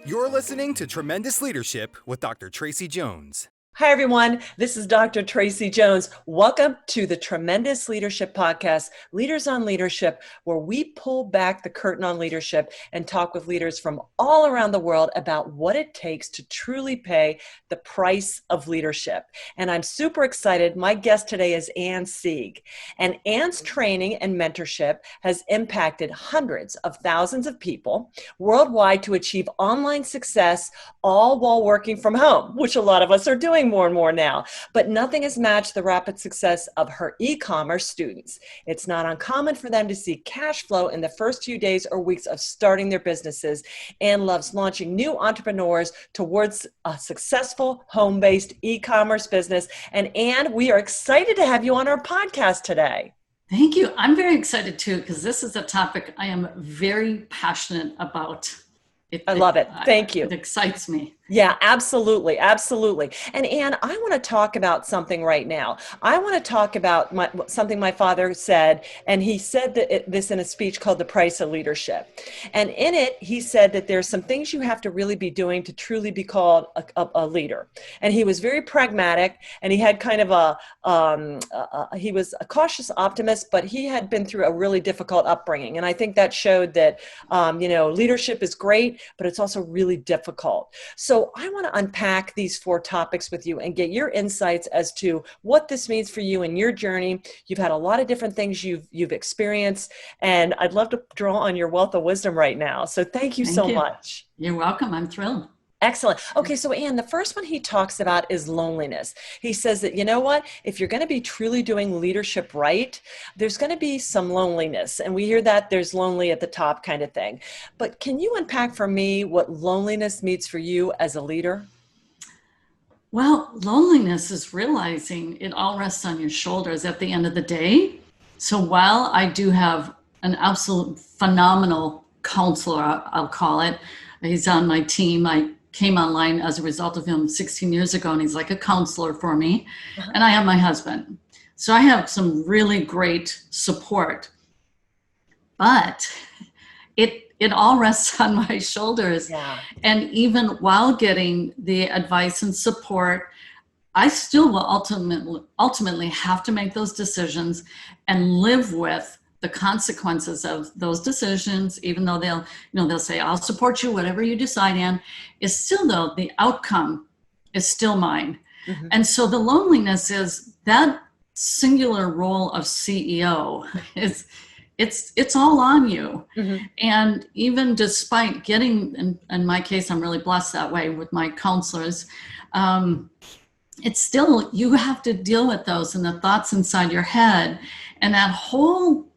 You're listening to Tremendous Leadership with Dr. Tracey Jones. Hi, everyone. This is Dr. Tracey Jones. Welcome to the Tremendous Leadership Podcast, Leaders on Leadership, where we pull back the curtain on leadership and talk with leaders from all around the world about what it takes to truly pay the price of leadership. And I'm super excited. My guest today is Ann Sieg. And Ann's training and mentorship has impacted hundreds of thousands of people worldwide to achieve online success, all while working from home, which a lot of us are doing more and more now. But nothing has matched the rapid success of her e-commerce students. It's not uncommon for them to see cash flow in the first few days or weeks of starting their businesses. Ann loves launching new entrepreneurs towards a successful home-based e-commerce business. And Ann, we are excited to have you on our podcast today. Thank you. I'm very excited too, because this is a topic I am very passionate about. I love it. Thank you. It excites me. Yeah, absolutely. Absolutely. And Ann, I want to talk about something right now. I want to talk about something my father said, and he said this in a speech called The Price of Leadership. And in it, he said that there's some things you have to really be doing to truly be called a leader. And he was very pragmatic, and he had kind of he was a cautious optimist, but he had been through a really difficult upbringing. And I think that showed that, leadership is great, but it's also really difficult. So I want to unpack these 4 topics with you and get your insights as to what this means for you in your journey. You've had a lot of different things you've experienced, and I'd love to draw on your wealth of wisdom right now. So thank you so much. You're welcome. I'm thrilled. Excellent. Okay, so Ann, the first one he talks about is loneliness. He says that, you know what, if you're going to be truly doing leadership right, there's going to be some loneliness. And we hear that there's lonely at the top kind of thing. But can you unpack for me what loneliness means for you as a leader? Well, loneliness is realizing it all rests on your shoulders at the end of the day. So while I do have an absolute phenomenal counselor, I'll call it, he's on my team. I came online as a result of him 16 years ago, and he's like a counselor for me. Uh-huh. And I have my husband. So I have some really great support, but it all rests on my shoulders. Yeah. And even while getting the advice and support, I still will ultimately have to make those decisions and live with the consequences of those decisions, even though they'll say, I'll support you, whatever you decide, Ann, is still though, the outcome is still mine. Mm-hmm. And so the loneliness is that singular role of CEO it's all on you. Mm-hmm. And even despite getting, in my case, I'm really blessed that way with my counselors, it's still, you have to deal with those and the thoughts inside your head and that whole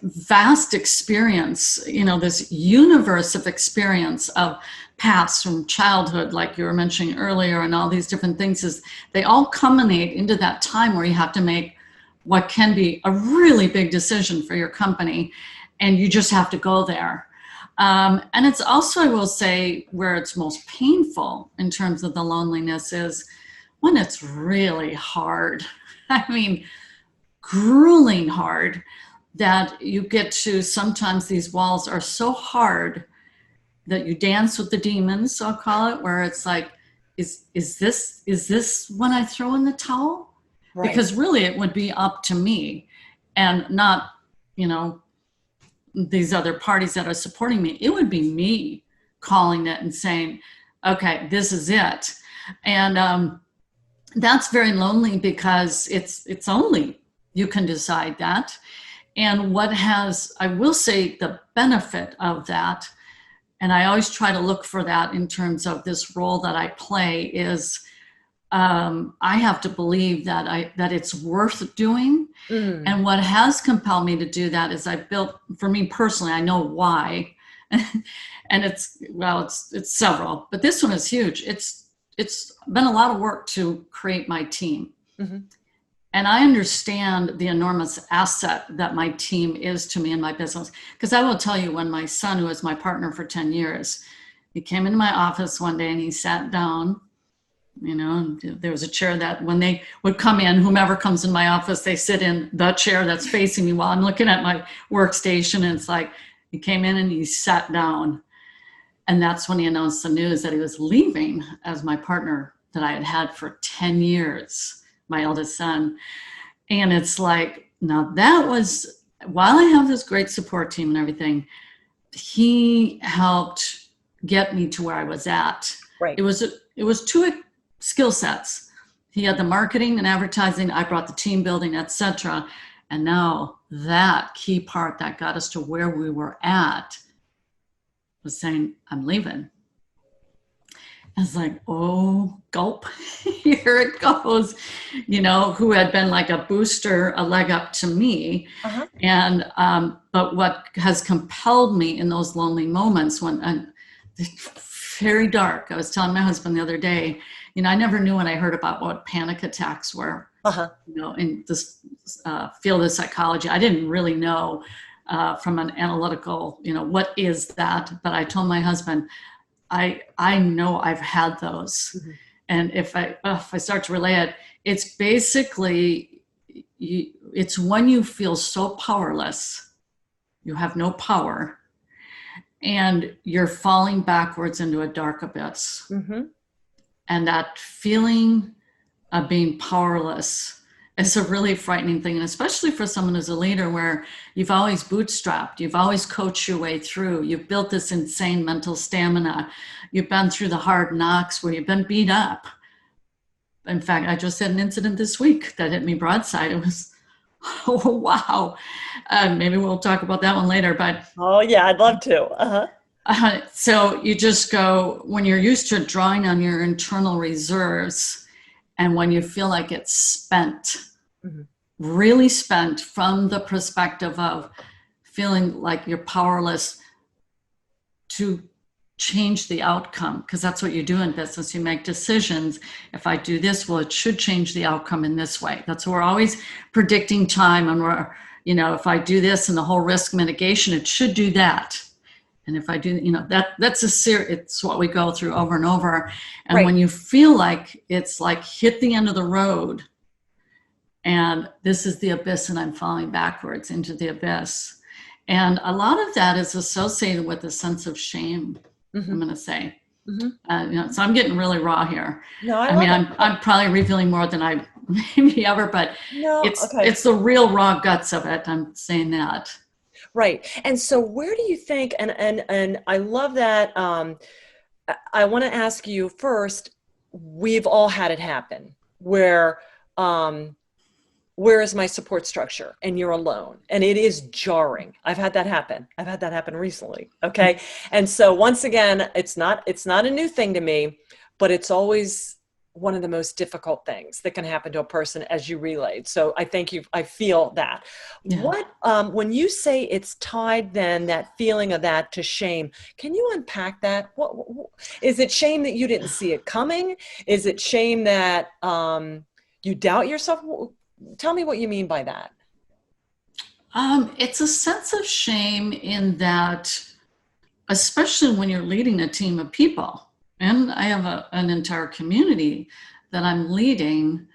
vast experience, this universe of experience of past from childhood, like you were mentioning earlier, and all these different things, is they all culminate into that time where you have to make what can be a really big decision for your company, and you just have to go there. And it's also, I will say, where it's most painful in terms of the loneliness is when it's really hard. I mean, grueling hard, that you get to, sometimes these walls are so hard that you dance with the demons, I'll call it, where it's like, is this when I throw in the towel? Right. Because really it would be up to me and not, these other parties that are supporting me. It would be me calling it and saying, okay, this is it. And that's very lonely because it's only you can decide that. And I will say the benefit of that, and I always try to look for that in terms of this role that I play, is I have to believe that it's worth doing. Mm. And what has compelled me to do that is I built, for me personally, I know why, and it's several, but this one is huge. It's been a lot of work to create my team. Mm-hmm. And I understand the enormous asset that my team is to me in my business. Because I will tell you, when my son, who was my partner for 10 years, he came into my office one day and he sat down, and there was a chair that when they would come in, whomever comes in my office, they sit in the chair that's facing me while I'm looking at my workstation. And it's like, he came in and he sat down. And that's when he announced the news that he was leaving as my partner that I had had for 10 years, my eldest son. And it's like, now that was, while I have this great support team and everything, he helped get me to where I was at. Right. It was two skill sets. He had the marketing and advertising. I brought the team building, etc. And now that key part that got us to where we were at was saying, I'm leaving. I was like, oh, gulp, here it goes, who had been like a booster, a leg up to me. Uh-huh. And, but what has compelled me in those lonely moments when very dark, I was telling my husband the other day, I never knew when I heard about what panic attacks were, uh-huh. In this field of psychology. I didn't really know from an analytical, what is that? But I told my husband, I know I've had those. Mm-hmm. And if I start to relay it, it's basically, it's when you feel so powerless, you have no power, and you're falling backwards into a dark abyss. Mm-hmm. And that feeling of being powerless is a really frightening thing. And especially for someone who's a leader where you've always bootstrapped, you've always coached your way through, you've built this insane mental stamina, you've been through the hard knocks where you've been beat up. In fact, I just had an incident this week that hit me broadside. It was, oh, wow. Maybe we'll talk about that one later, but. Oh yeah, I'd love to. Uh-huh. So you just go, when you're used to drawing on your internal reserves, and when you feel like it's spent, mm-hmm. really spent from the perspective of feeling like you're powerless to change the outcome, because that's what you do in business. You make decisions. If I do this, well, it should change the outcome in this way. That's what we're always predicting time. And we're, if I do this and the whole risk mitigation, it should do that. And if I do, it's what we go through over and over. And right. When you feel like it's like hit the end of the road and this is the abyss and I'm falling backwards into the abyss. And a lot of that is associated with a sense of shame, mm-hmm. I'm going to say. Mm-hmm. So I'm getting really raw here. No, I'm probably revealing more than I maybe ever, but it's the real raw guts of it. I'm saying that. Right. And so where do you think, and I love that, I want to ask you first, we've all had it happen where is my support structure and you're alone and it is jarring. I've had that happen recently. Okay. And so once again, it's not a new thing to me, but it's always one of the most difficult things that can happen to a person, as you relayed. So I thank you. I feel that. Yeah. What, when you say it's tied then, that feeling of that to shame, can you unpack that? What is it? Shame that you didn't see it coming? Is it shame that you doubt yourself? Tell me what you mean by that. It's a sense of shame in that, especially when you're leading a team of people. And I have an entire community that I'm leading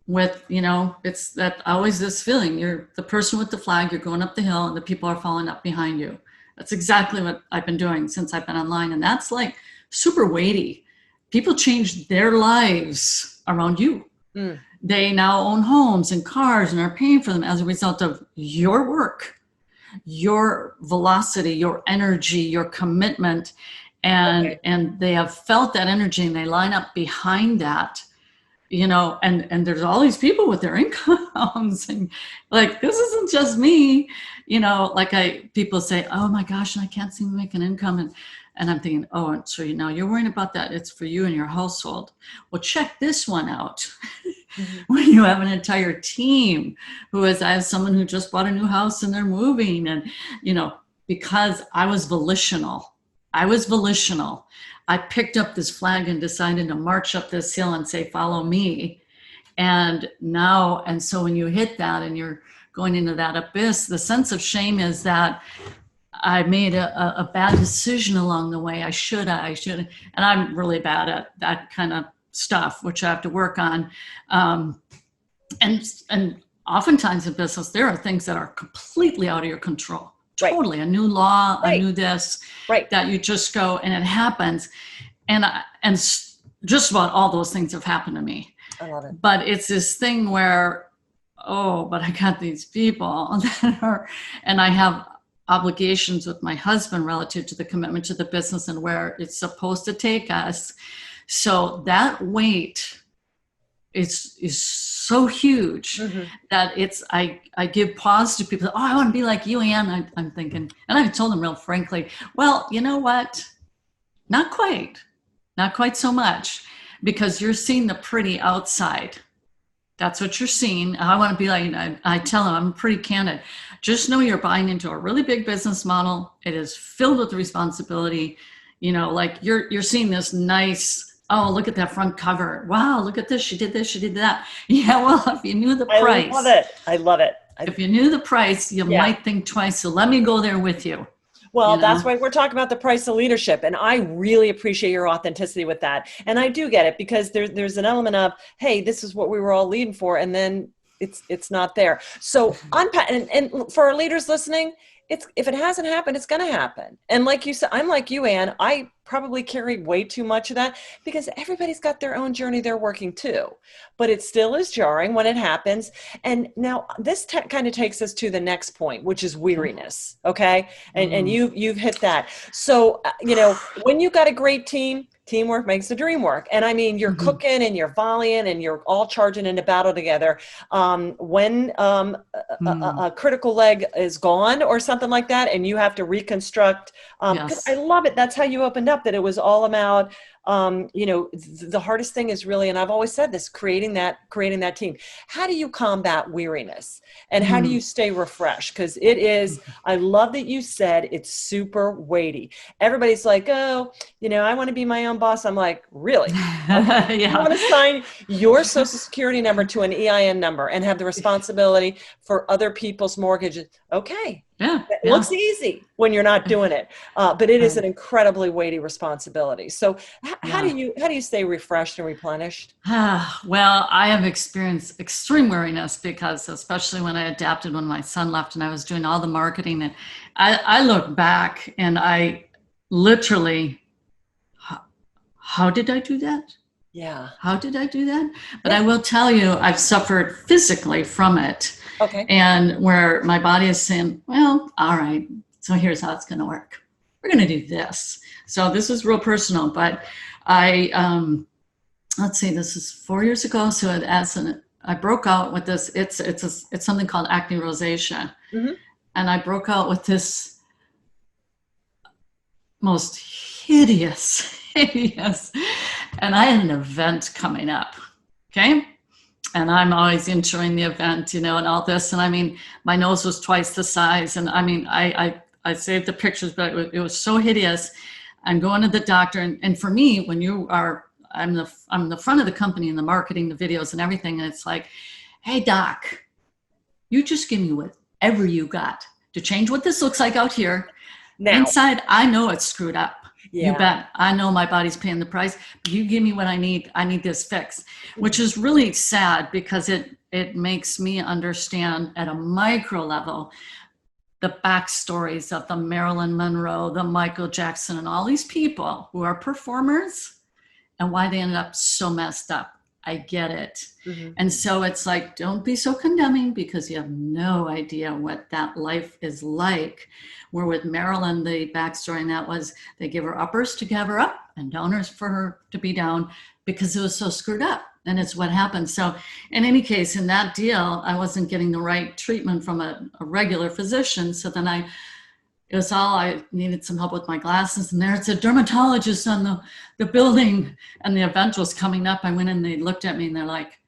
with, it's that always this feeling, you're the person with the flag, you're going up the hill and the people are falling up behind you. That's exactly what I've been doing since I've been online. And that's like super weighty. People change their lives around you. Mm. They now own homes and cars and are paying for them as a result of your work, your velocity, your energy, your commitment. And they have felt that energy and they line up behind that, and there's all these people with their incomes and like, this isn't just me, people say, oh my gosh, I can't seem to make an income. And I'm thinking, oh, so you're worrying about that. It's for you and your household. Well, check this one out. Mm-hmm. When you have an entire team I have someone who just bought a new house and they're moving and, because I was volitional. I picked up this flag and decided to march up this hill and say, follow me. And so when you hit that and you're going into that abyss, the sense of shame is that I made a bad decision along the way. I should. And I'm really bad at that kind of stuff, which I have to work on. And oftentimes in business, there are things that are completely out of your control. totally a new law, a Right. new this, Right. that you just go and it happens. And just about all those things have happened to me. I love it. But it's this thing where, oh, but I got these people that are, and I have obligations with my husband relative to the commitment to the business and where it's supposed to take us. So that weight is so huge that I give pause to people. Oh, I want to be like you, Ann. I'm thinking, and I've told them real frankly, well, you know what? Not quite so much, because you're seeing the pretty outside. That's what you're seeing. I want to be like, I tell them, I'm pretty candid. Just know you're buying into a really big business model. It is filled with responsibility. Like you're seeing this nice, oh, look at that front cover. Wow, look at this. She did this, she did that. Yeah, well, if you knew the price. I love it. If you knew the price, you might think twice. So let me go there with you. Well, that's why we're talking about the price of leadership. And I really appreciate your authenticity with that. And I do get it, because there's an element of, hey, this is what we were all leading for. And then it's not there. So and for our leaders listening, if it hasn't happened, it's going to happen. And like you said, I'm like you, Ann, I probably carry way too much of that, because everybody's got their own journey they're working too, but it still is jarring when it happens. And now this kind of takes us to the next point, which is weariness. Okay. And you've hit that. So, when you got a great team, teamwork makes the dream work. And I mean, you're cooking and you're volleying and you're all charging into battle together. When a critical leg is gone or something like that, and you have to reconstruct, 'cause I love it. That's how you opened up, that it was all about, the hardest thing is really, and I've always said this, creating that team. How do you combat weariness, and how do you stay refreshed? Because it is, I love that you said it's super weighty. Everybody's like, oh, I want to be my own boss. I'm like, really? Okay. You want to sign your social security number to an EIN number and have the responsibility for other people's mortgages? Okay. Yeah. It looks easy when you're not doing it, but it is an incredibly weighty responsibility. So how do you stay refreshed and replenished? Well, I have experienced extreme weariness, because especially when I adapted when my son left and I was doing all the marketing, and I look back and I literally, how did I do that? Yeah. How did I do that? But I will tell you, I've suffered physically from it. Okay. And where my body is saying, well, all right, so here's how it's going to work. We're going to do this. So this is real personal, but let's see, this is 4 years ago. So I broke out with this, it's something called acne rosacea. And I broke out with this most hideous, and I had an event coming up. Okay. And I'm always enjoying the event, and all this. And I mean, my nose was twice the size. And I mean, I saved the pictures, but it was so hideous. I'm going to the doctor. And for me, when I'm the front of the company in the marketing, the videos and everything. And it's like, hey, doc, you just give me whatever you got to change what this looks like out here. Now, inside, I know it's screwed up. Yeah. You bet. I know my body's paying the price, but you give me what I need. I need this fixed, which is really sad, because it makes me understand at a micro level the backstories of the Marilyn Monroe, the Michael Jackson, and all these people who are performers, and why they ended up so messed up. I get it. And so it's like, don't be so condemning, because you have no idea what that life is like. Where with Marilyn, the backstory in that was they give her uppers to have her up and downers for her to be down, because it was so screwed up. And it's what happened. So in any case, in that deal, I wasn't getting the right treatment from a regular physician. So then I needed some help with my glasses, and there's a dermatologist on the building, and the event was coming up. I went in, they looked at me, and they're like,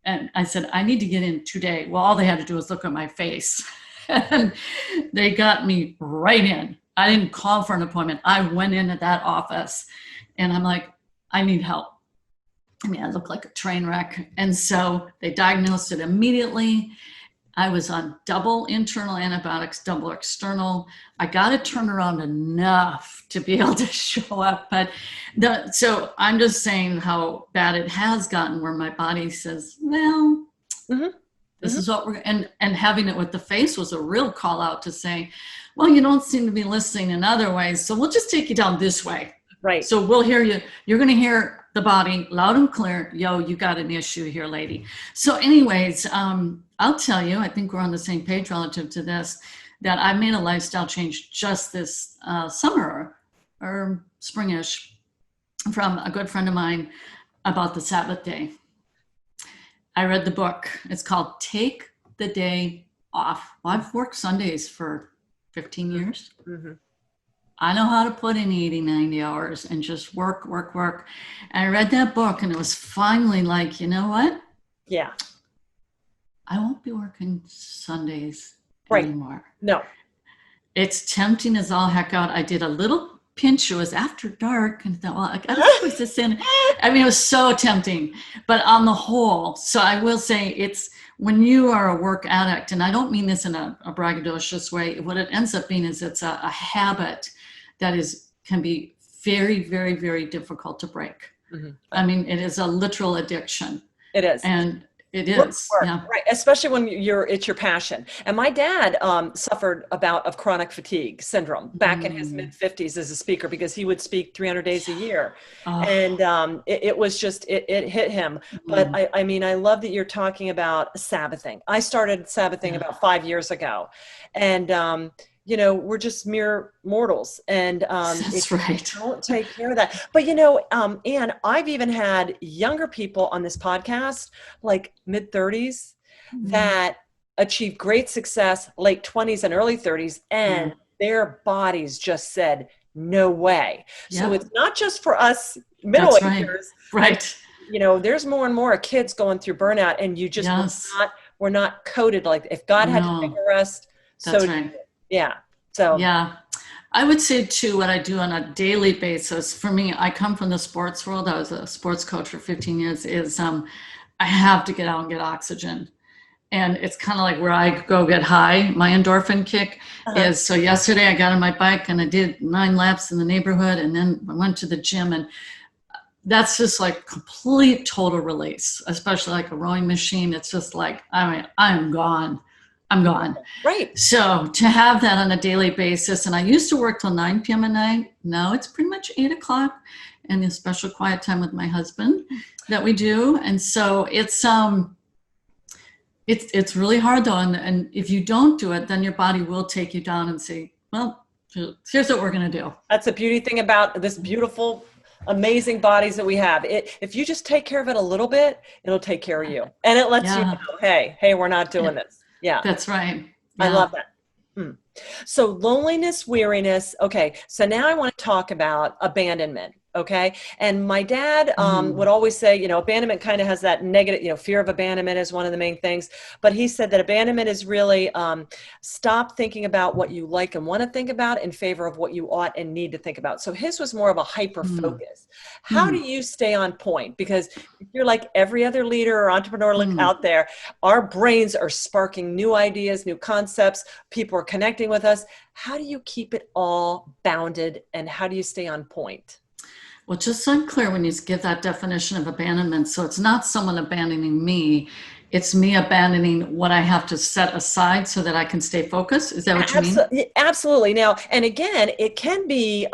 and I said, I need to get in today. Well, all they had to do was look at my face, and they got me right in. I didn't call for an appointment. I went into that office, and I'm like, I need help. I mean, I look like a train wreck. And so they diagnosed it immediately. I was on double internal antibiotics, double external. I got to turn around enough to be able to show up. But so I'm just saying how bad it has gotten, where my body says, well, This is what and having it with the face was a real call out to say, well, you don't seem to be listening in other ways. So we'll just take you down this way. Right. So we'll hear you. You're going to hear the body loud and clear. Yo, you got an issue here, lady. So anyways, I'll tell you, I think we're on the same page relative to this, that I made a lifestyle change just this summer or springish from a good friend of mine about the Sabbath day. I read the book. It's called Take the Day Off. Well, I've worked Sundays for 15 years. Mm-hmm. I know how to put in 80, 90 hours and just work. And I read that book and it was finally like, you know what? Yeah. I won't be working Sundays anymore. No. It's tempting as all heck out. I did a little pinch. It was after dark and I thought, well, I gotta put this in. I mean, it was so tempting, but on the whole, so I will say it's when you are a work addict, and I don't mean this in a braggadocious way, what it ends up being is it's a habit that can be very, very, very difficult to break. Mm-hmm. I mean, it is a literal addiction. It is. And it is. Yeah. Right. Especially when it's your passion. And my dad suffered a bout of chronic fatigue syndrome back in his mid 50s as a speaker, because he would speak 300 days a year. And it was just, it hit him. But I mean, I love that you're talking about Sabbathing. I started Sabbathing about 5 years ago. And, you know, we're just mere mortals, and that's right. Don't take care of that. But you know, Ann, I've even had younger people on this podcast, like mid 30s, that achieved great success, late 20s and early 30s, and their bodies just said, "No way." Yeah. So it's not just for us middle-agers, right? You know, there's more and more kids going through burnout, and you just we're not coded like, if God had to take a rest, that's so right. Yeah. So yeah, I would say too, what I do on a daily basis, for me, I come from the sports world. I was a sports coach for 15 years, is I have to get out and get oxygen. And it's kind of like where I go get high. My endorphin kick is, so yesterday I got on my bike and I did 9 laps in the neighborhood, and then I went to the gym, and that's just like complete total release, especially like a rowing machine. It's just like, I mean, I'm gone. Right. So to have that on a daily basis, and I used to work till 9 p.m. at night. Now it's pretty much 8 o'clock, and a special quiet time with my husband that we do. And so it's really hard though. And if you don't do it, then your body will take you down and say, well, here's what we're going to do. That's the beauty thing about this beautiful, amazing bodies that we have. If you just take care of it a little bit, it'll take care of you. And it lets you know, hey, we're not doing this. Yeah. That's right. Yeah. I love that. So loneliness, weariness. Okay. So now I want to talk about abandonment. Okay. And my dad would always say, you know, abandonment kind of has that negative, you know, fear of abandonment is one of the main things. But he said that abandonment is really stop thinking about what you like and want to think about in favor of what you ought and need to think about. So his was more of a hyper focus. How do you stay on point? Because if you're like every other leader or entrepreneur out there, our brains are sparking new ideas, new concepts. People are connecting with us. How do you keep it all bounded, and how do you stay on point? Well, just so I'm clear, when you give that definition of abandonment, so it's not someone abandoning me, it's me abandoning what I have to set aside so that I can stay focused. Is that what you mean? Absolutely. Now, and again, it can be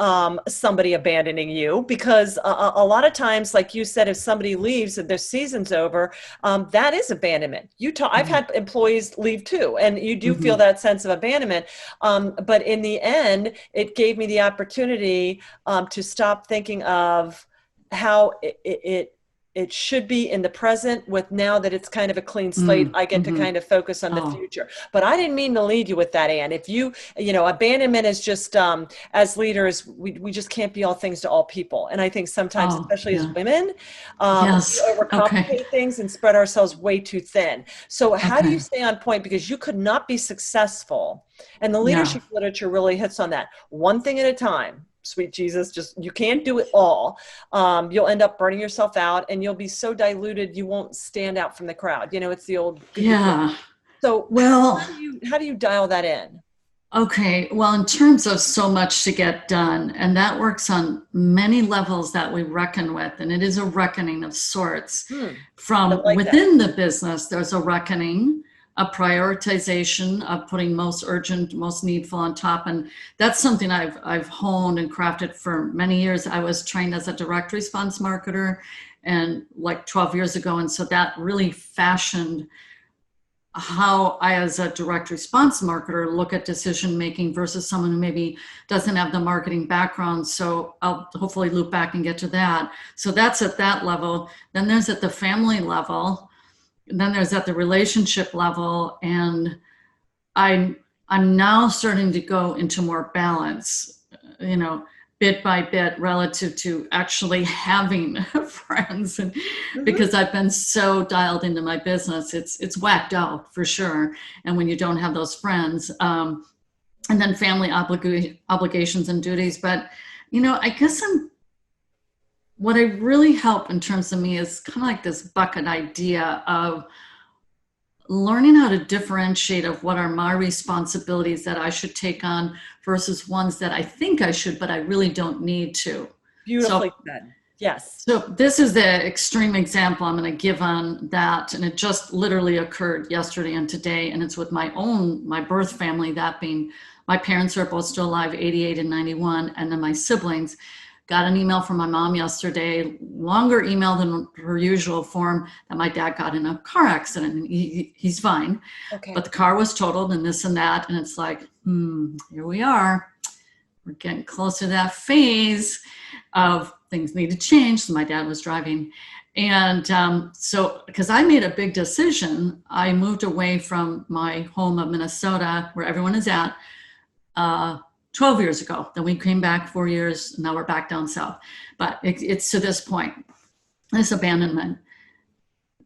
somebody abandoning you, because a lot of times, like you said, if somebody leaves and their season's over, that is abandonment. I've had employees leave too, and you do feel that sense of abandonment. But in the end, it gave me the opportunity to stop thinking of how it should be in the present, with now that it's kind of a clean slate, I get to kind of focus on the future. But I didn't mean to lead you with that, Ann. If you know, abandonment is just, as leaders, we just can't be all things to all people. And I think sometimes, especially as women, we overcomplicate things and spread ourselves way too thin. So how do you stay on point? Because you could not be successful. And the leadership literature really hits on that. One thing at a time. Sweet Jesus, just, you can't do it all. You'll end up burning yourself out, and you'll be so diluted you won't stand out from the crowd. You know, it's the old. So how do you dial that in? Okay, well, in terms of so much to get done, and that works on many levels that we reckon with, and it is a reckoning of sorts. From within the business, there's a reckoning a prioritization of putting most urgent, most needful on top. And that's something I've honed and crafted for many years. I was trained as a direct response marketer and like 12 years ago. And so that really fashioned how I, as a direct response marketer, look at decision making versus someone who maybe doesn't have the marketing background. So I'll hopefully loop back and get to that. So that's at that level. Then there's at the family level. And then there's at the relationship level. And I'm now starting to go into more balance, bit by bit relative to actually having friends. And because I've been so dialed into my business, it's whacked out for sure. And when you don't have those friends, and then family obligations and duties. But, I guess what I really help in terms of me is kind of like this bucket idea of learning how to differentiate of what are my responsibilities that I should take on versus ones that I think I should, but I really don't need to. Beautifully said. Yes. So this is the extreme example I'm going to give on that. And it just literally occurred yesterday and today. And it's with my birth family, that being my parents are both still alive, 88 and 91. And then my siblings. Got an email from my mom yesterday, longer email than her usual form, that my dad got in a car accident and he's fine. Okay. But the car was totaled and this and that. And it's like, here we are. We're getting close to that phase of things need to change. So my dad was driving. And so, because I made a big decision, I moved away from my home of Minnesota, where everyone is at, 12 years ago. Then we came back 4 years. And now we're back down south. But it's to this point, this abandonment.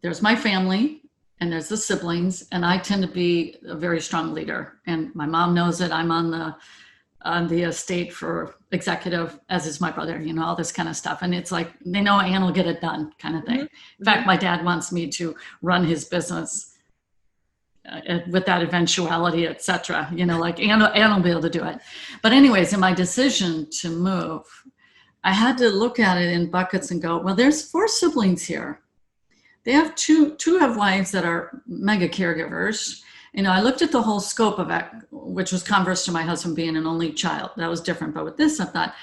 There's my family and there's the siblings. And I tend to be a very strong leader. And my mom knows that I'm on the estate for executive, as is my brother, all this kind of stuff. And it's like, they know Ann will get it done kind of thing. In fact, my dad wants me to run his business with that eventuality, et cetera, like Ann will be able to do it. But anyways, in my decision to move, I had to look at it in buckets and go, well, there's 4 siblings here. They have two have wives that are mega caregivers. I looked at the whole scope of it, which was converse to my husband being an only child. That was different. But with this, I thought,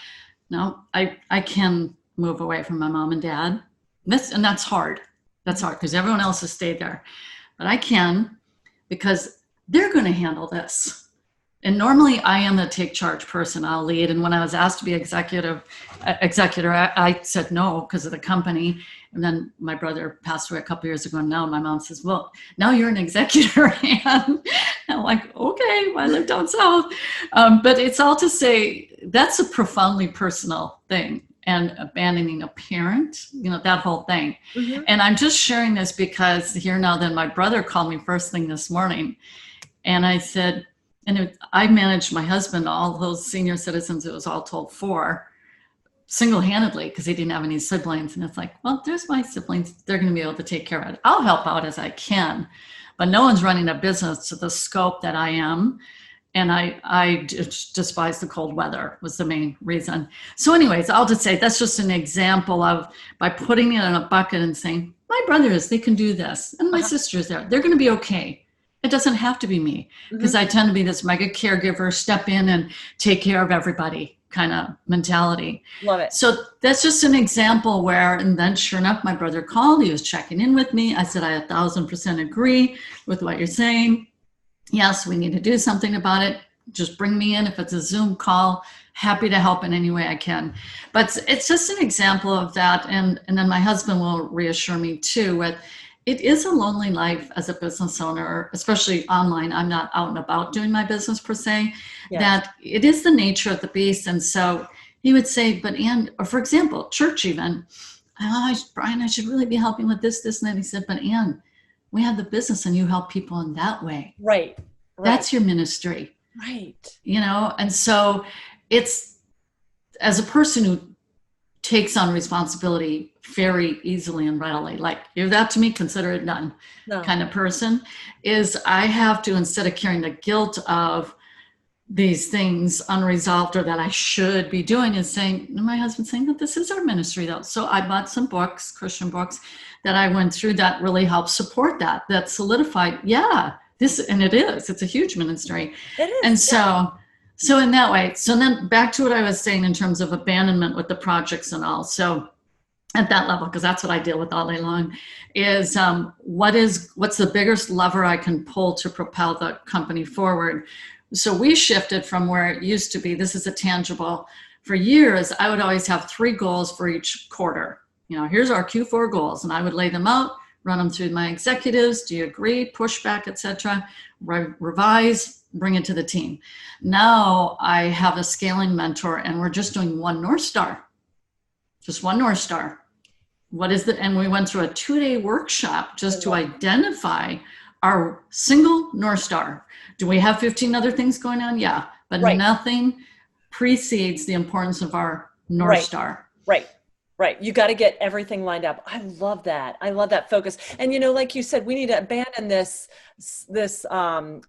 no, I can move away from my mom and dad. And that's hard. That's hard because everyone else has stayed there. But I can, because they're going to handle this. And normally I am the take charge person. I'll lead. And when I was asked to be executor, I said no because of the company. And then my brother passed away a couple years ago. And now my mom says, well, now you're an executor. And I'm like, okay, well, I live down south. But it's all to say that's a profoundly personal thing. And abandoning a parent, that whole thing. And I'm just sharing this because here now then my brother called me first thing this morning. And I said, I managed my husband, all those senior citizens, it was all told 4, single-handedly because he didn't have any siblings. And it's like, well, there's my siblings. They're going to be able to take care of it. I'll help out as I can. But no one's running a business to the scope that I am. And I despise the cold weather was the main reason. So anyways, I'll just say that's just an example of by putting it in a bucket and saying, my brothers, they can do this. And my sister's there. They're going to be okay. It doesn't have to be me because I tend to be this mega caregiver, step in and take care of everybody kind of mentality. Love it. So that's just an example where, and then sure enough, my brother called. He was checking in with me. I said, I 1,000% agree with what you're saying. Yes, we need to do something about it. Just bring me in. If it's a Zoom call, happy to help in any way I can. But it's just an example of that. And then my husband will reassure me too. It is a lonely life as a business owner, especially online. I'm not out and about doing my business per se, that it is the nature of the beast. And so he would say, but Ann, or for example, church even, Brian, I should really be helping with this, and that. He said, but Ann, we have the business and you help people in that way. Right. That's your ministry. Right. And so it's, as a person who takes on responsibility very easily and readily, like give that to me, consider it done kind of person, is I have to, instead of carrying the guilt of these things unresolved or that I should be doing, is saying, my husband's saying that this is our ministry though. So I bought some books, Christian books, that I went through that really helped support that solidified, and it's a huge ministry. It is. And so in that way, so then back to what I was saying in terms of abandonment with the projects and all. So at that level, because that's what I deal with all day long, is what's the biggest lever I can pull to propel the company forward? So we shifted from where it used to be, this is a tangible. For years, I would always have 3 goals for each quarter. Here's our Q4 goals, and I would lay them out, run them through my executives. Do you agree? Pushback, etc. Revise, bring it to the team. Now I have a scaling mentor, and we're just doing one North Star. Just one North Star. What is it? And we went through a 2-day workshop just to identify our single North Star. Do we have 15 other things going on? Yeah, but nothing precedes the importance of our North Star. Right. You got to get everything lined up. I love that. I love that focus. And, like you said, we need to abandon this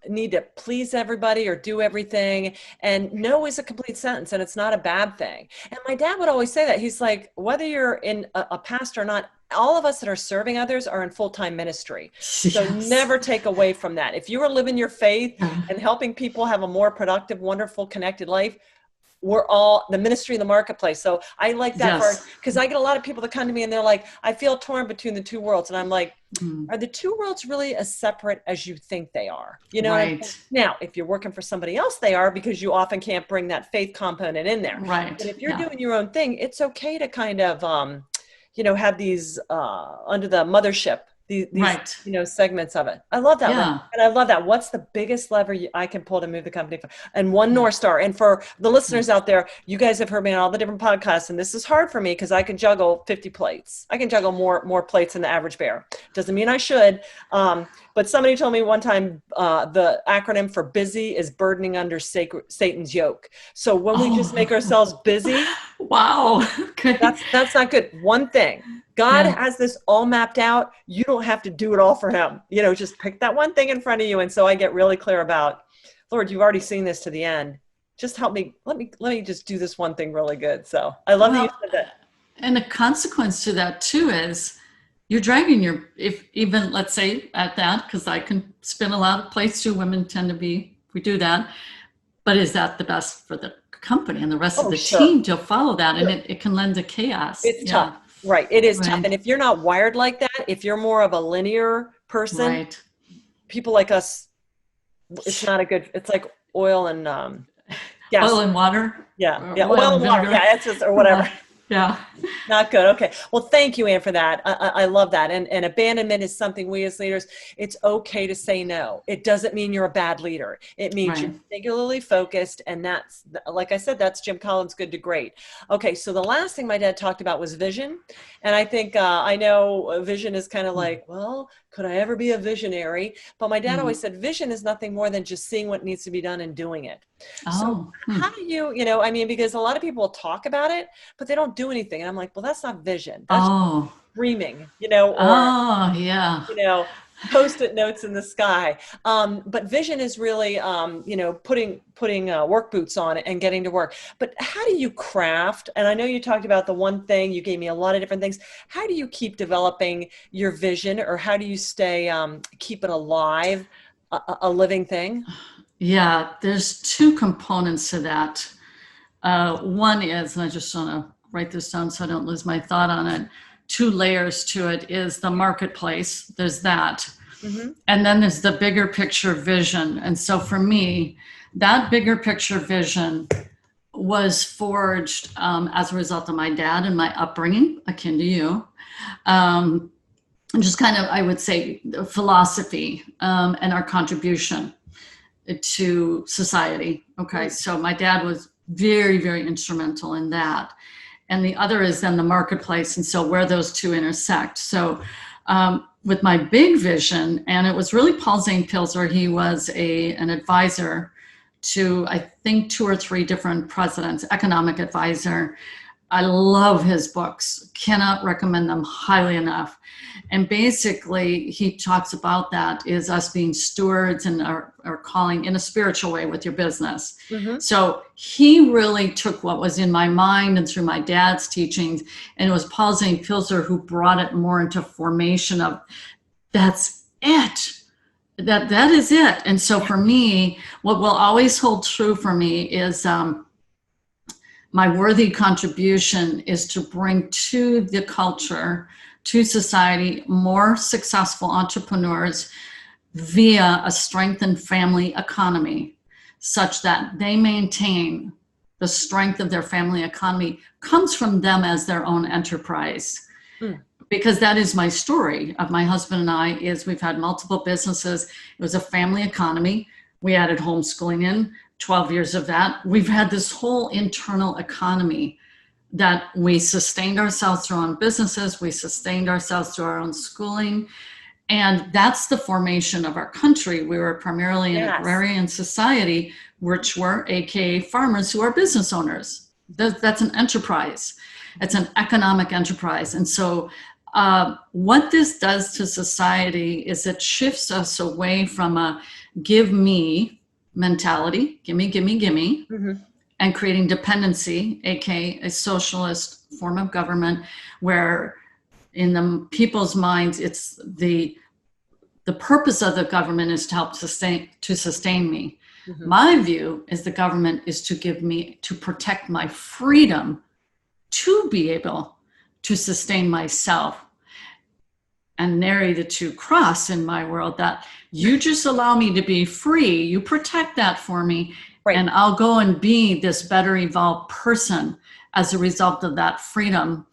need to please everybody or do everything. And no is a complete sentence, and it's not a bad thing. And my dad would always say that. He's like, whether you're in a pastor or not, all of us that are serving others are in full-time ministry. So never take away from that. If you are living your faith and helping people have a more productive, wonderful, connected life, we're all the ministry in the marketplace. So I like that part, because I get a lot of people that come to me and they're like, I feel torn between the 2 worlds. And I'm like, are the 2 worlds really as separate as you think they are? Right. Now, if you're working for somebody else, they are, because you often can't bring that faith component in there. Right. But if you're doing your own thing, it's okay to kind of, have these under the mothership, these segments of it. I love that one. And I love that. What's the biggest lever I can pull to move the company forward? And one North Star. And for the listeners out there, you guys have heard me on all the different podcasts, and this is hard for me because I can juggle 50 plates. I can juggle more plates than the average bear. Doesn't mean I should. But somebody told me one time the acronym for busy is burdening under Satan's yoke. So when we just make ourselves busy, wow, okay. That's not good. One thing. God has this all mapped out. You don't have to do it all for him. Just pick that one thing in front of you. And so I get really clear about, Lord, you've already seen this to the end. Just help me. Let me just do this one thing really good. So I love that you said that. And the consequence to that too is you're dragging even let's say at that, because I can spin a lot of plates too. Women tend to we do that. But is that the best for the company and the rest of the team to follow that? And it can lend to chaos. It's tough. Right. It is tough. And if you're not wired like that, if you're more of a linear person, people like us, it's not a good, it's like oil and gas. Oil and water. Yeah. Oil and water. Yeah. It's just, or whatever. Yeah. Not good. Okay. Well, thank you, Ann, for that. I love that. And abandonment is something we as leaders, it's okay to say no. It doesn't mean you're a bad leader. It means you're singularly focused. And that's, like I said, that's Jim Collins' good to great. Okay. So the last thing my dad talked about was vision. And I think, I know vision is kind of like, well, could I ever be a visionary? But my dad always said vision is nothing more than just seeing what needs to be done and doing it. So how do you, because a lot of people talk about it, but they don't do anything. And I'm like, well, that's not vision. That's dreaming, or, Post-it notes in the sky. But vision is really, putting work boots on and getting to work. But how do you craft? And I know you talked about the one thing, you gave me a lot of different things. How do you keep developing your vision, or how do you stay, keep it alive, a living thing? Yeah, there's 2 components to that. One is, and I just want to write this down so I don't lose my thought on it. 2 layers to it is the marketplace. There's that. And then there's the bigger picture vision. And so for me, that bigger picture vision was forged as a result of my dad and my upbringing, akin to you. And just kind of, I would say, philosophy and our contribution to society. Okay, so my dad was very, very instrumental in that. And the other is then the marketplace. And so where those 2 intersect. So with my big vision, and it was really Paul Zane Pilzer, he was an advisor to, I think, 2 or 3 different presidents, economic advisor. I love his books, cannot recommend them highly enough. And basically, he talks about that is us being stewards and our calling in a spiritual way with your business. So he really took what was in my mind and through my dad's teachings, and it was Paul Zane Pilzer who brought it more into formation of that's it. That is it. And so for me, what will always hold true for me is my worthy contribution is to bring to the culture, to society, more successful entrepreneurs via a strengthened family economy, such that they maintain the strength of their family economy comes from them as their own enterprise. Because that is my story of my husband and I, is we've had multiple businesses. It was a family economy. We added homeschooling in, 12 years of that. We've had this whole internal economy that we sustained ourselves through our own businesses. We sustained ourselves through our own schooling. And that's the formation of our country. We were primarily an agrarian society, which were AKA farmers who are business owners. That's an enterprise. It's an economic enterprise. And so what this does to society is it shifts us away from a give me mentality, gimme, gimme, gimme, and creating dependency, aka a socialist form of government, where in the people's minds, it's the purpose of the government is to help sustain me. My view is the government is to protect my freedom to be able to sustain myself. And nary the two cross in my world, that you just allow me to be free, you protect that for me, and I'll go and be this better evolved person as a result of that freedom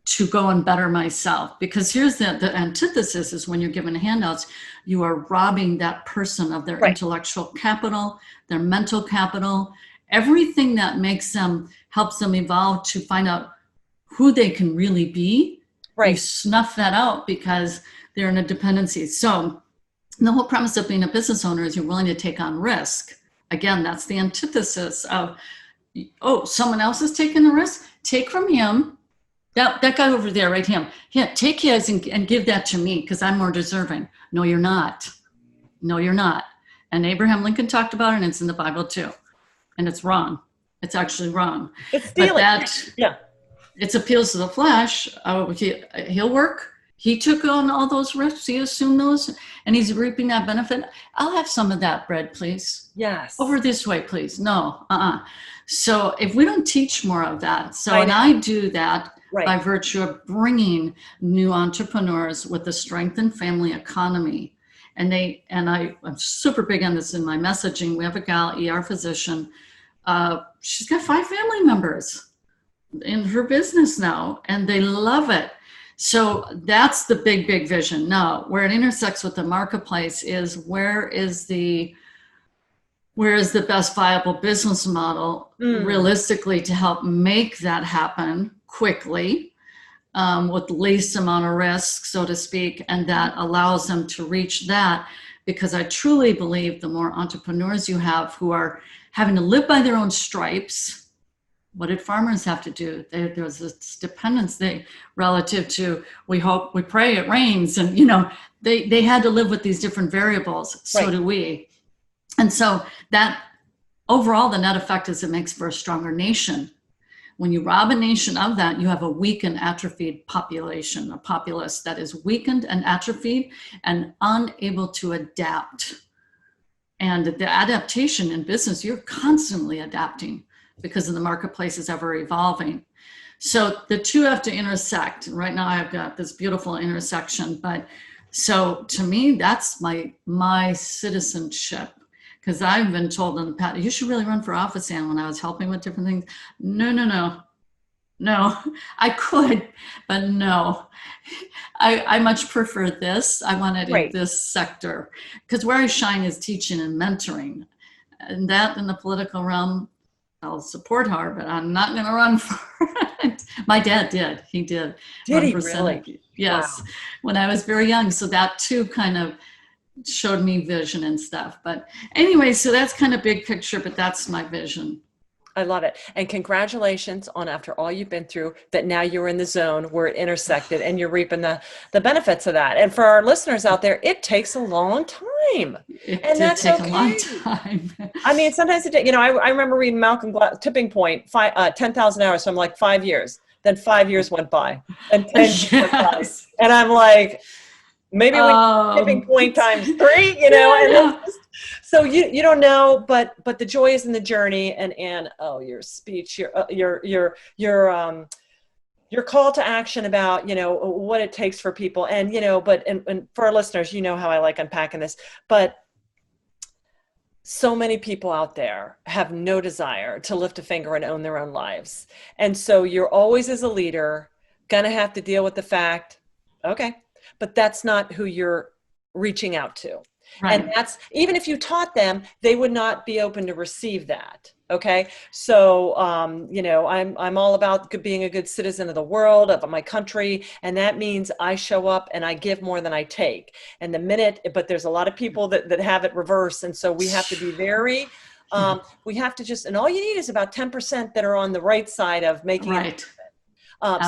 to go and better myself. Because here's the antithesis is when you're given handouts, you are robbing that person of their intellectual capital, their mental capital, everything that makes them, helps them evolve to find out who they can really be. You snuff that out because they're in a dependency. So the whole premise of being a business owner is you're willing to take on risk. Again, that's the antithesis of, oh, someone else is taking the risk? Take from him. That guy over there, right, him. Yeah, take his and give that to me because I'm more deserving. No, you're not. No, you're not. And Abraham Lincoln talked about it, and it's in the Bible too. And it's wrong. It's actually wrong. It's stealing. It's appeals to the flesh. He'll work. He took on all those risks. He assumed those, and he's reaping that benefit. I'll have some of that bread, please. Yes. Over this way, please. No. So if we don't teach more of that, and I do that by virtue of bringing new entrepreneurs with a strengthened family economy. And I'm super big on this in my messaging. We have a gal, ER physician. She's got 5 family members in her business now, and they love it. So that's the big vision. Now, where it intersects with the marketplace is where is the best viable business model realistically to help make that happen quickly, with least amount of risk, so to speak, and that allows them to reach that. Because I truly believe the more entrepreneurs you have who are having to live by their own stripes. What did farmers have to do? There's this dependency relative to, we hope, we pray it rains. And, they had to live with these different variables. So do we. And so that overall, the net effect is it makes for a stronger nation. When you rob a nation of that, you have a weak and atrophied population, a populace that is weakened and atrophied and unable to adapt. And the adaptation in business, you're constantly adapting, because of the marketplace is ever evolving. So the two have to intersect. And right now I've got this beautiful intersection. But so to me, that's my citizenship. Because I've been told in the past, you should really run for office, Ann, when I was helping with different things. No, I could, but no. I much prefer this. I want it in this sector. Because where I shine is teaching and mentoring. And that in the political realm, I'll support her, but I'm not going to run for it. My dad did. He did. Did he really? Yes. Wow. When I was very young. So that too kind of showed me vision and stuff. But anyway, so that's kind of big picture, but that's my vision. I love it. And congratulations on, after all you've been through, that now you're in the zone where it intersected and you're reaping the benefits of that. And for our listeners out there, it takes a long time. That's take okay. A long time. I mean, sometimes it, I remember reading Malcolm Gladwell's Tipping Point, 10,000 hours. So I'm like 5 years. Then 5 years went by and 10 years went by. And I'm like, maybe when tipping point times 3, you know, and yeah. so you don't know, but the joy is in the journey. And oh, your speech, your call to action about, you know, what it takes for people. And, you know, and for our listeners, you know how I like unpacking this, but so many people out there have no desire to lift a finger and own their own lives. And so you're always, as a leader, going to have to deal with the fact, okay, but that's not who you're reaching out to. Right. And that's, even if you taught them, they would not be open to receive that. Okay. So, you know, I'm all about being a good citizen of the world, of my country. And that means I show up and I give more than I take. And but there's a lot of people that have it reverse. And so we have to be very, we have to just, and all you need is about 10% that are on the right side of making it.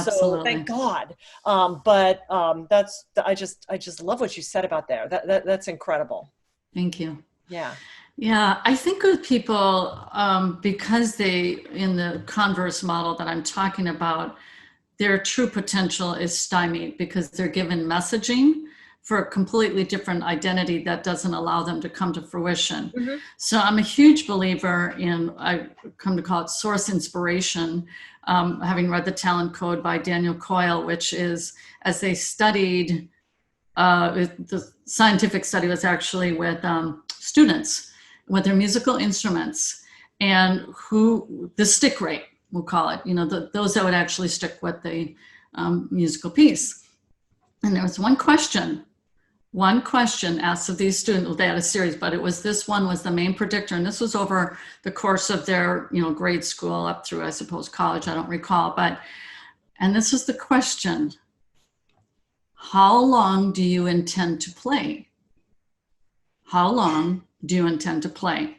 So thank God. I just love what you said about there. That's incredible. Thank you. Yeah. Yeah, I think with people, because they, in the converse model that I'm talking about, their true potential is stymied because they're given messaging for a completely different identity that doesn't allow them to come to fruition. Mm-hmm. So I'm a huge believer in, I come to call it source inspiration, having read The Talent Code by Daniel Coyle, which is, as they studied, the scientific study was actually with students, with their musical instruments, and the stick rate, we'll call it, you know, those that would actually stick with the musical piece. And there was one question asked of these students. Well, they had a series, but this one was the main predictor. And this was over the course of their, you know, grade school up through, I suppose, college, I don't recall, and this was the question: how long do you intend to play? How long do you intend to play?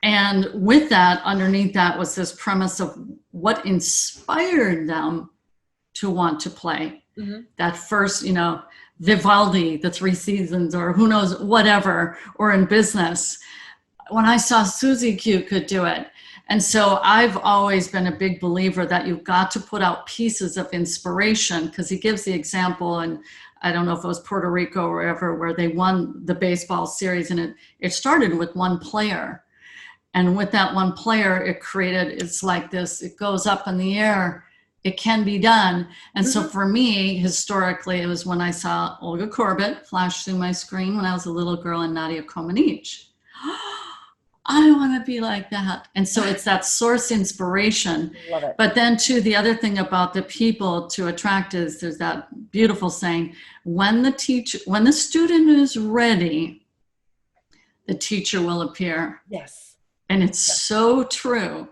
And with that, underneath that was this premise of what inspired them to want to play. Mm-hmm. That first, you know, Vivaldi, the 3 Seasons, or who knows, whatever, or in business. When I saw Susie Q could do it. And so I've always been a big believer that you've got to put out pieces of inspiration, because he gives the example, and I don't know if it was Puerto Rico or wherever, where they won the baseball series, and it started with one player. And with that one player, it's like this, it goes up in the air, it can be done. And so for me, historically, it was when I saw Olga Korbut flash through my screen when I was a little girl, and Nadia Comaneci. I want to be like that. And so it's that source inspiration. Love it. But then too, the other thing about the people to attract is there's that beautiful saying, when the student is ready, the teacher will appear. Yes. And it's so true.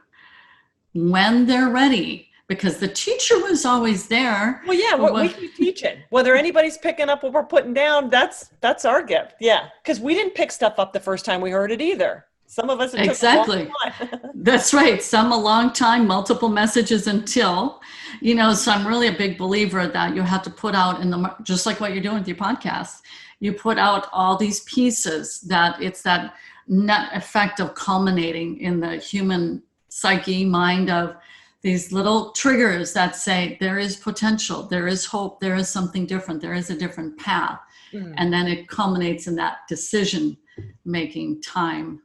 When they're ready, because the teacher was always there. Well, yeah, we keep teaching. Whether anybody's picking up what we're putting down, that's our gift. Yeah. Because we didn't pick stuff up the first time we heard it either. Some of us, it took a long time. That's right. Some a long time, multiple messages until, you know, so I'm really a big believer that you have to put out just like what you're doing with your podcast, you put out all these pieces, that it's that net effect of culminating in the human psyche, mind, of these little triggers that say there is potential, there is hope, there is something different, there is a different path. And then it culminates in that decision making time.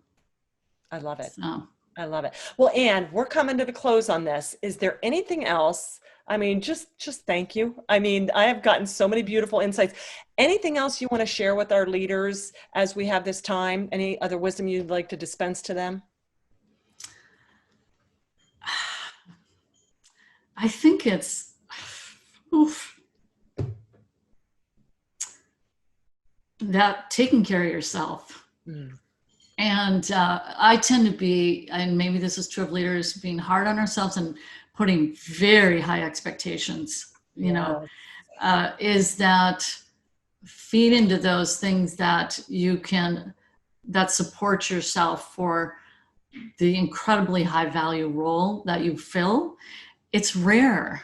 I love it. So. I love it. Well, Ann, we're coming to the close on this. Is there anything else? I mean, just thank you. I mean, I have gotten so many beautiful insights. Anything else you want to share with our leaders as we have this time? Any other wisdom you'd like to dispense to them? I think it's, that taking care of yourself. And I tend to be, and maybe this is true of leaders, being hard on ourselves and putting very high expectations, you know, is that feed into those things that that support yourself for the incredibly high value role that you fill. It's rare.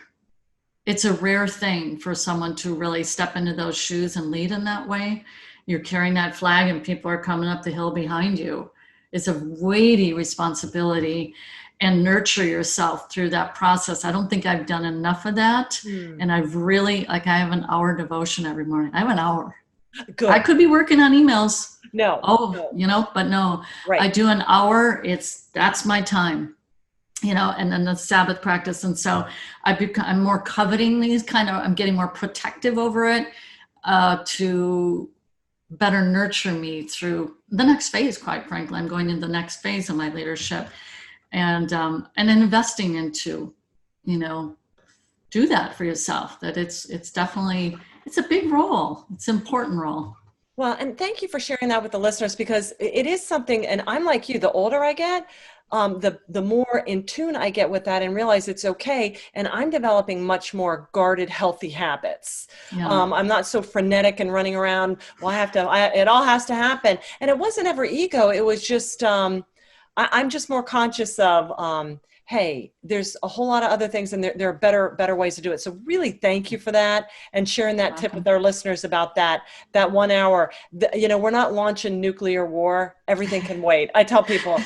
It's a rare thing for someone to really step into those shoes and lead in that way. You're carrying that flag and people are coming up the hill behind you. It's a weighty responsibility, and nurture yourself through that process. I don't think I've done enough of that. And I've really, I have an hour devotion every morning. I have an hour. Good. I could be working on emails. No. But no, Right. I do an hour. That's my time, and then the Sabbath practice. And so I'm more coveting these I'm getting more protective over it, to better nurture me through the next phase. Quite frankly, I'm going into the next phase of my leadership, and investing into, do that for yourself. That it's definitely, it's a big role. It's an important role. Well, and thank you for sharing that with the listeners, because it is something, and I'm like you, the older I get, the more in tune I get with that and realize it's okay. And I'm developing much more guarded, healthy habits. Yeah. I'm not so frenetic and running around. Well, it all has to happen. And it wasn't ever ego. It was just, I'm just more conscious of, hey, there's a whole lot of other things, and there are better ways to do it. So really thank you for that, and sharing that tip with our listeners about that 1 hour. We're not launching nuclear war. Everything can wait. I tell people,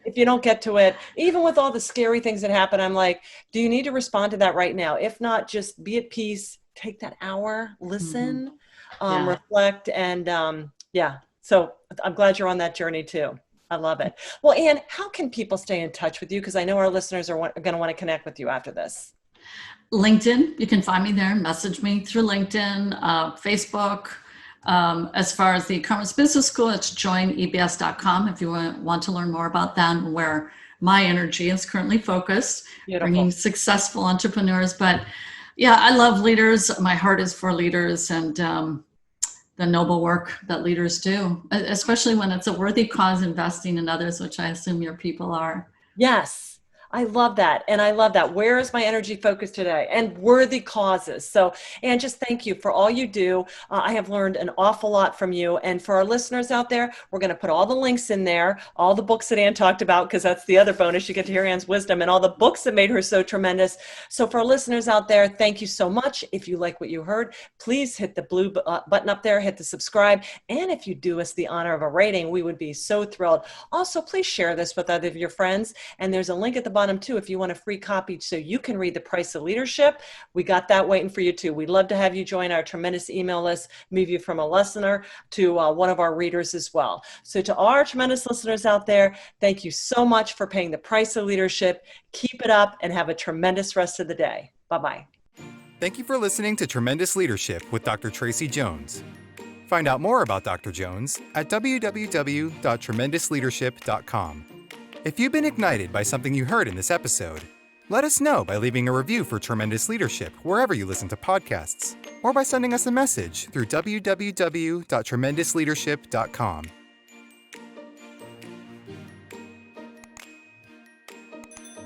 if you don't get to it, even with all the scary things that happen, I'm like, do you need to respond to that right now? If not, just be at peace, take that hour, listen, reflect. And so I'm glad you're on that journey too. I love it. Well, Ann, how can people stay in touch with you? Because I know our listeners are going to want to connect with you after this. LinkedIn, you can find me there and message me through LinkedIn, Facebook. As far as the Karma's Business School, it's joinebs.com if you want to learn more about that and where my energy is currently focused, bringing successful entrepreneurs. But yeah, I love leaders. My heart is for leaders, and the noble work that leaders do, especially when it's a worthy cause, investing in others, which I assume your people are. Yes. I love that. And I love that. Where is my energy focused today? And worthy causes. So, Ann, just thank you for all you do. I have learned an awful lot from you. And for our listeners out there, we're going to put all the links in there, all the books that Ann talked about, because that's the other bonus. You get to hear Ann's wisdom and all the books that made her so tremendous. So for our listeners out there, thank you so much. If you like what you heard, please hit the blue button up there, hit the subscribe. And if you do us the honor of a rating, we would be so thrilled. Also, please share this with other of your friends. And there's a link at the bottom too if you want a free copy so you can read The Price of Leadership. We got that waiting for you too. We'd love to have you join our tremendous email list, move you from a listener to one of our readers as well. So to our tremendous listeners out there, thank you so much for paying the price of leadership. Keep it up and have a tremendous rest of the day. Bye-bye. Thank you for listening to Tremendous Leadership with Dr. Tracey Jones. Find out more about Dr. Jones at www.tremendousleadership.com. If you've been ignited by something you heard in this episode, let us know by leaving a review for Tremendous Leadership wherever you listen to podcasts, or by sending us a message through www.tremendousleadership.com.